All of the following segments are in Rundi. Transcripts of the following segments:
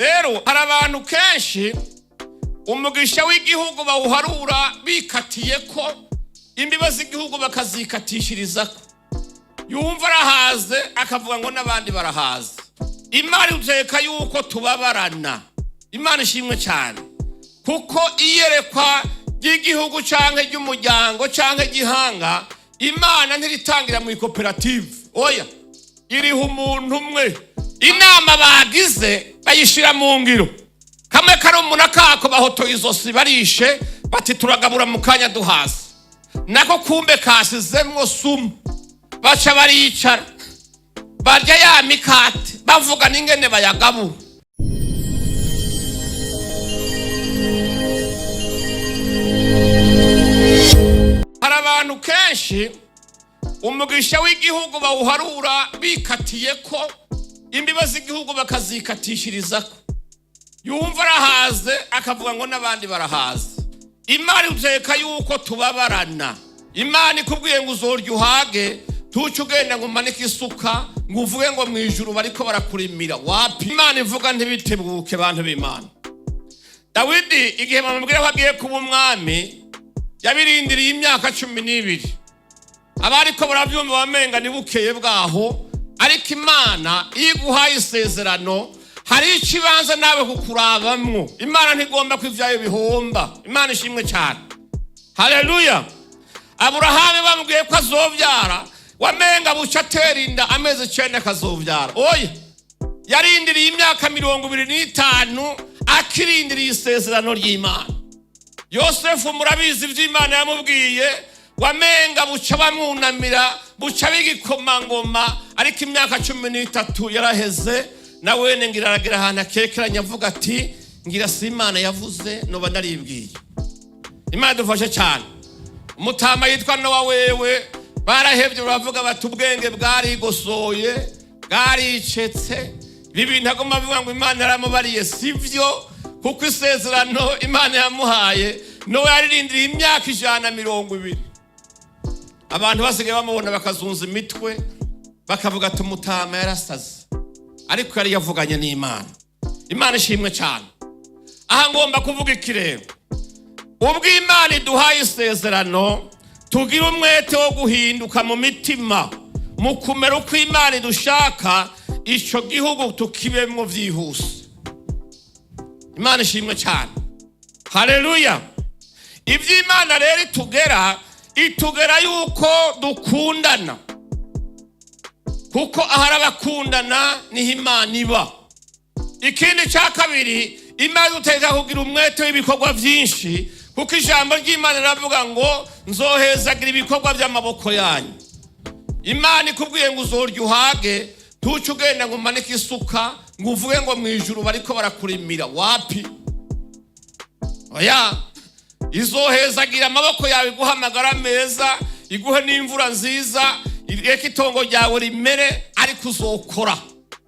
rero hari abantu kenshi umugisha w'igihugu bawuharura bikatiye ko imbibazi z'igihugu bakazikatishirizako. Yumva arahaze akavuga ngo n'abandi barahaze. Imana iteka yuko tubabarana. Imana ishimwe cyane kuko iyerekwa ry'igihugu canke ry'umuryango canke gihanga, Imana ntiritangira mu koperative. Oya, iriho umuntu umwe. Inama bagize bayishira mu ngiro. Kamwe kari umuntu akako bahotoye izosi barishe bati turagabura mu kanya duhasi. Nako kumbe kasizemwo sumu. Baca baricara barya ya mikate bavuga n'ingene bayagabura. Hari abantu kenshi umugisha w'igihugu bawuharura bikatiye ko imbibazi z'igihugu bakazikatishirizako. Yumva arahaze akavuga ngo n'abandi barahaze. Imana iteka yuko tubabarana. Imana ikubwiye ngo uzorya uhage, tuce ugenda ngo umanike isuka ngo uvuge ngo mu ijuru bariko barakurimira. Wapi? Imana ivuga ntibitebuke bantu b'Imana. Dawidi igihe bamubwira ko agiye kuba umwami yabirindiriye imyaka 12. Abariko baravyumva bamenga nibukeye bwaho, ariko Imana iguhaye isezerano hari ikibanza nawe kukurabamwo. Imana ntigomba kwivyayo bihomba. Imana ishimwe cyane. Haleluya. Aburahamu bamubwiye ko azovyara, wamenga buca aterinda amezi 9 akazovyara. Oya, yarindiriye imyaka 25 akirindiriye isezerano ry'Imana. Yosefu murabizi ivy'Imana yamubwiye, wamenga buca bamwunamira, buca bigikomangoma, ariko imyaka 13 yaraheze. Nawene ngira aragira ahantu akekeranya avuga ati ngira si Imana yavuze noba naribwiye. Imana dufashe cyane. Umutama yitwa Nowa wewe barahevye baravuga bati ubwenge bwarigosoye bwaricetse. Ibi bintu agomba bivuga ngo Imana yaramubariye sivyo, kuko isezerano Imana yamuhaye Nowa yaririndiriye imyaka 120. Abantu basigaye bamubona bakazunza imitwe bakavuga ati umutama yarasaze, ariko yari yavuganye n'Imana. Imana ishimwe cyane. Aha ngomba kuvuga ikirero. Ubwo Imana iduhaye isezerano, tugira umwete wo guhinduka mu mitima, mu kumera uko Imana idushaka, ico gihugu tukibemwo vyihuse. Imana ishimwe cyane. Haleluya. Ivy'Imana rero itugera yuko dukundana, kuko ahari abakundana niho Imana iba. Ikindi cya kabiri, Imana iteka kugira umwete w'ibikorwa byinshi, kuko ijambo ry'Imana riravuga ngo nzohezagira ibikorwa by'amaboko yanyu. Imana ikubwiye ngo uzorya uhage, tuce ugenda ngo umanike isuka ngo uvuge ngo mu ijuru bariko barakurimira. Wapi? Oya, izohezagira amaboko yawe guhamagara meza, iguhe n'imvura nziza, ireke itongo ryawe rimere, ariko uzokora.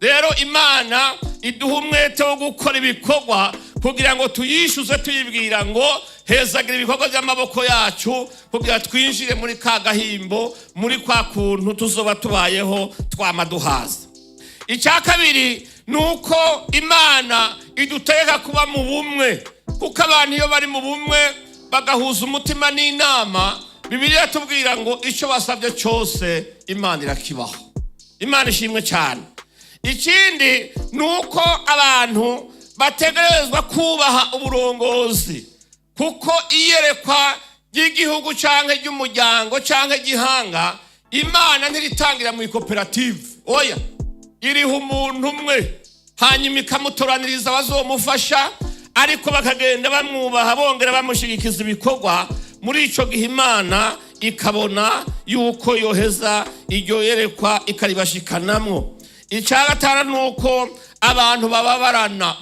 Rero Imana iduha umwete wo gukora ibikorwa kugira ngo tuyishuze tuyibwira ngo hezagira ibikorwa by'amaboko yacu, kugira twinjire muri ka gahimbo, muri kwa kuntu tuzoba tubayeho twamaduhaza. Icya kabiri nuko Imana iduteka kuba mu bumwe, kuko abantu iyo bari mu bumwe bagahuza umutima n'inama, Bibiliya tubwira ngo icyo basabye cyose Imana irakibaho. Imana ishimwe cyane. Ikindi nuko abantu bategerezwa kubaha uburongozi, kuko iyerekwa ry'igihugu canke ry'umuryango canke gihanga, Imana ntiritangira mu koperative. Oya, iriho umuntu umwe, hanyuma ikamutoraniriza bazomufasha, ariko bakagenda bamwubaha bongera bamushigikiza ibikorwa. Muri ico gihe Imana ikabona yuko yoheza iryo yerekwa ikaribashikanamwo. Icya gatanu nuko abantu bababarana,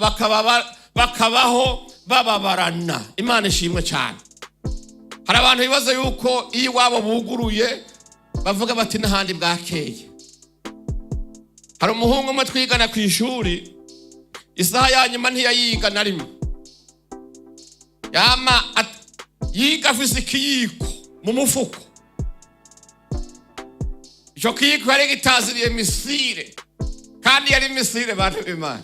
bakabaho bababarana. Imana ishimwe cyane. Hari abantu bibaza yuko iyo wabo buguruye bavuga bati n'ahandi bwakeye. Hari umuhungu umwe twigana ku ishuri, isaha ya nyuma ntiyayiga na rimwe, yama yiga afise ikiyiko mu mufuko. Ico kiyiko yari gitaziriye misire, kandi yari misire bantu b'Imana.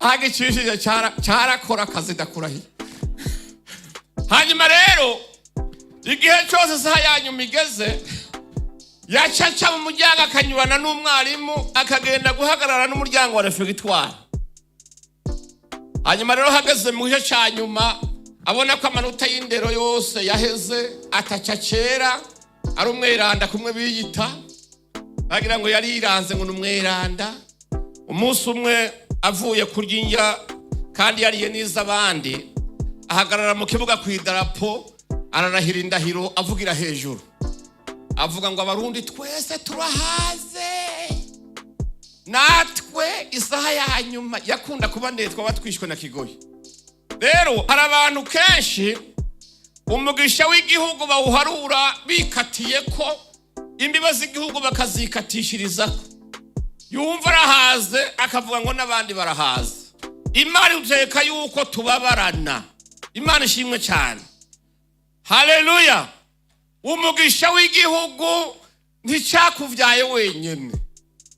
agicishije cyarakora akazi ndakurahiye. Hanyuma rero igihe cyose isaha yanyuma igeze yacaca mu muryango akanyurana n'umwarimu akagenda guhagarara n'umuryango wa refegitwari. Hanyuma rero hageze mu gihe cya nyuma abona ko amanota y'indero yose yaheze ataca kera ari umweranda kumwe biyita bagira ngo yari yiranze ngo n'umweranda. Umunsi umwe avuye kurya indya kandi yariye n'iz'abandi ahagarara mu kibuga ku idarapo ararahira indahiro avugira hejuru avuga ngo abarundi twese turahaze natwe isaha ya nyuma yakunda kuba ndetwa batwishwe na kigoyi. Rero hari abantu kenshi umugisha w'igihugu bawuharura bikatiye ko imbiba z'igihugu bakazikatishiriza yumva arahaze akavuga ngo n'abandi barahaze. Imana uteka yuko tubabarana. Imana ishimwe cyane. Haleluya. Umugisha w'igihugu nticyakuvyaye wenyene.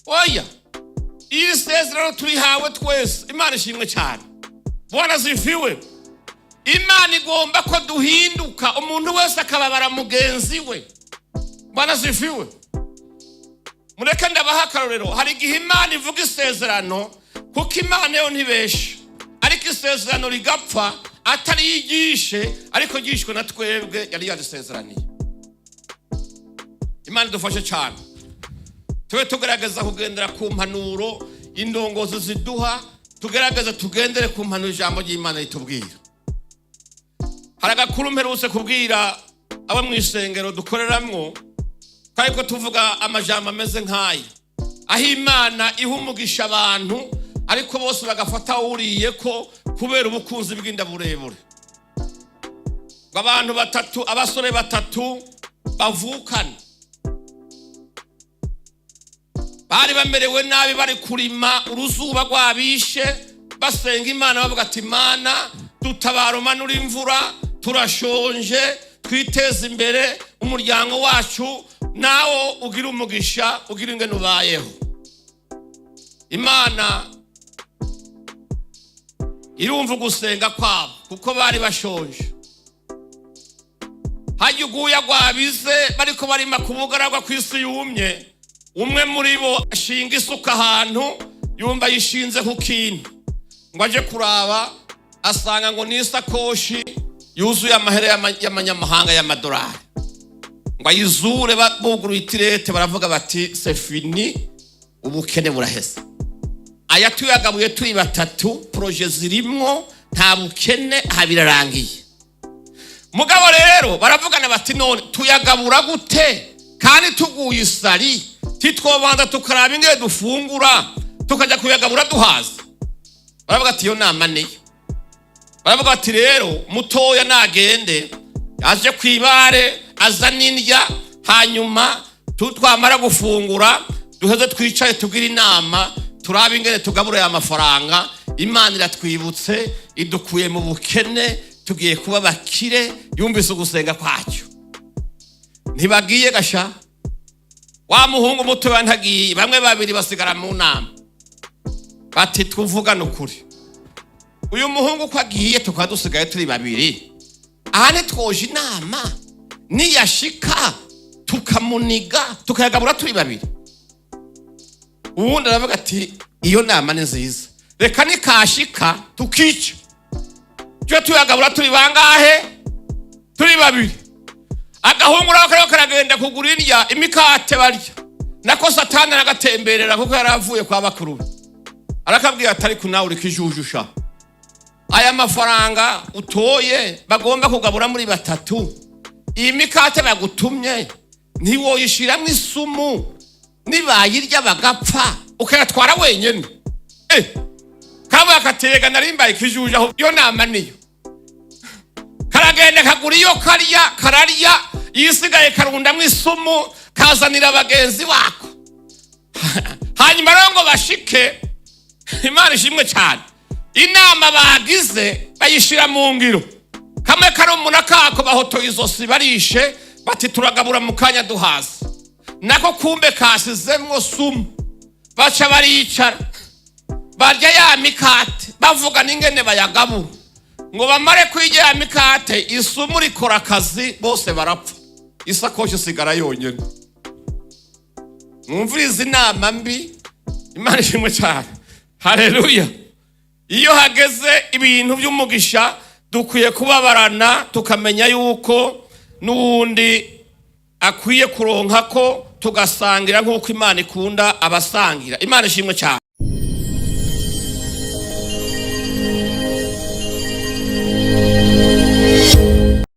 Oya. Iri sezerano turihawe twese. Imana ishimwe cyane. Bwana zifiwe. Imana igomba ko duhinduka umuntu wese akababara mugenzi we. Bwana zifiwe. Mureke ndabaha akarorero. Hari igihe Imana ivuga isezerano kuko Imana yo ntibesha. Ariko isezerano rigapfa atari yigishe ariko yigishwe na twebwe yari yadusezeraniye. Imana dufashe cyane. Twe tugerageza kugendera ku mpanuro indongozi ziduha, tugerageza tugendere ku mpanuro ijambo ry'Imana ritubwira. Hari agakuru mperutse kubwira abo mu isengero dukoreramwo kandi ko tuvuga amajambo ameze nk'aya aho Imana ihumugisha abantu ariko bose bagafata uriye ko kubera ubukunzi bw'inda burebure. Abantu batatu abasore batatu bavukana bari bamerewe nabi bari kurima uruzuba rwabishe basenga Imana bavuga ati Imana tutabara umanura imvura turashonje twiteze imbere umuryango wacu nawo ugira umugisha ugira ingene ubayeho. Imana irumva gusenga kwabo kuko bari bashonje. Hajyuguya gwabize bariko barima kubugaragwa kw'isi yumye umwe muri bo ashinga isuka ahantu yumva yishinze ku kintu ngo aje kuraba asanga ngo n'isakoshi yuzuye amahere y'amanyamahanga y'amadolari ngo ayizure buguruye itirete baravuga bati c'est fini ubukene buraheze. Aya tuyagabuye turi batatu projet zirimwo nta bukene habirarangiye. Mugabo rero baravugana bati none tuyagabura gute kandi tuguye isari titwobanza tukaraba ingene dufungura tukajya kuyagabura duhaza. Baravuga ati yo namaneye. Baravuga ati rero mutoya nagende aje kwibare azana indya hanyuma tutwamara gufungura duheze twicaye tugira inama turabe ingene tugabura ya mafaranga. Imana iratwibutse idukuye mu bukene tugiye kuba bakire yumvise ugusenga kwacyo. Ntibagiye gasha wa muhungu muto ntagiye bamwe babiri basigara mu nama bati twuvugana ukuri uyu muhungu ko agiye tukadusigaye turi babiri ahane twoje inama niyashika tukamuniga tukayagabura turi babiri. Ubundi aravuga ati iyo nama ni nziza reka nikashika tukica cyo tuyagabura turi bangahe turi babiri. Agahungu rako karagenda kugura indya imikate barya nako Satani aragatemberera kuko yaravuye kwa bakuru arakabwiye atari kunawe uri kijujusha aya mafaranga utoye bagomba kugabura muri batatu iyi mikate bagutumye ntiwoyishiramo isumu nibayirya bagapfa ukayatwara wenyene kaba akatega narimbaye kijuje aho yo nama niyo karagenda kagura iyo kararya yisigaye karundamwe isumu kazanira abagenzi bako hanyuma rero ngo bashike Imana ishimwe cyane inama bagize bayishira mu ngiro kamwe karumuna kako bahotoye izosi barishe bati turagabura mu kanya duhaza nako kumbe kasizemwo sumu baca baricara barya ya mikate bavuga n'ingene bayagabura ngo bamare kwijya mikate isumu rikora akazi bose barapfa isakoshi sigara yonyene. Mwumvirize inama mbi. Imana ishimwe cyane. Haleluya. Iyo hageze ibintu by'umugisha dukwiye kubabarana tukamenya yuko n'uwundi akwiye kuronka ko tugasangira nk'uko Imana ikunda abasangira. Imana ishimwe cyane.